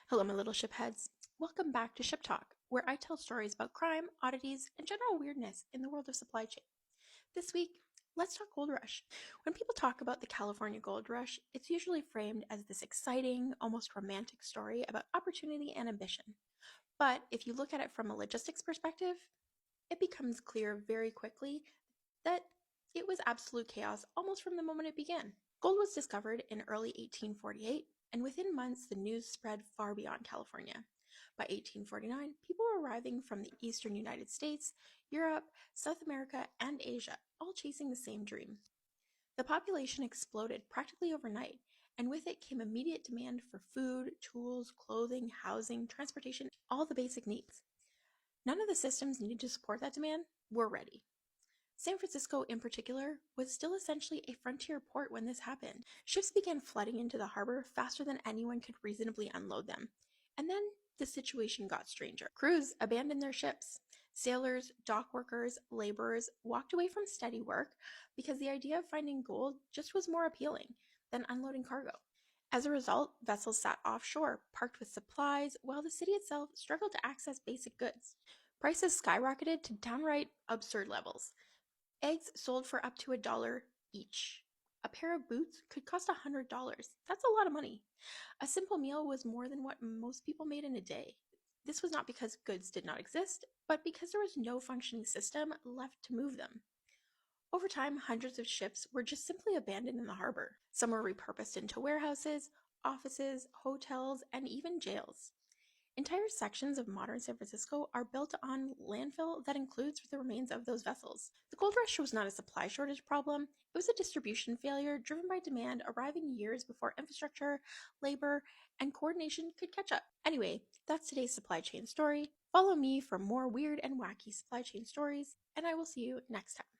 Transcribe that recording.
Hello, my little ship heads. Welcome back to Ship Talk, where I tell stories about crime, oddities, and general weirdness in the world of supply chain. This week, let's talk gold rush. When people talk about the California gold rush, it's usually framed as this exciting, almost romantic story about opportunity and ambition. But if you look at it from a logistics perspective, it becomes clear very quickly that it was absolute chaos almost from the moment it began. Gold was discovered in early 1848, and within months the news spread far beyond California. By 1849, people were arriving from the eastern United States, Europe, South America, and Asia, all chasing the same dream. The population exploded practically overnight, and with it came immediate demand for food, tools, clothing, housing, transportation, all the basic needs. None of the systems needed to support that demand were ready. San Francisco, in particular, was still essentially a frontier port when this happened. Ships began flooding into the harbor faster than anyone could reasonably unload them. And then the situation got stranger. Crews abandoned their ships. Sailors, dock workers, laborers walked away from steady work because the idea of finding gold just was more appealing than unloading cargo. As a result, vessels sat offshore, parked with supplies, while the city itself struggled to access basic goods. Prices skyrocketed to downright absurd levels. Eggs sold for up to $1 each. A pair of boots could cost $100. That's a lot of money. A simple meal was more than what most people made in a day. This was not because goods did not exist, but because there was no functioning system left to move them. Over time, hundreds of ships were just simply abandoned in the harbor. Some were repurposed into warehouses, offices, hotels, and even jails. Entire sections of modern San Francisco are built on landfill that includes the remains of those vessels. The gold rush was not a supply shortage problem, it was a distribution failure driven by demand arriving years before infrastructure, labor, and coordination could catch up. Anyway, that's today's supply chain story. Follow me for more weird and wacky supply chain stories, and I will see you next time.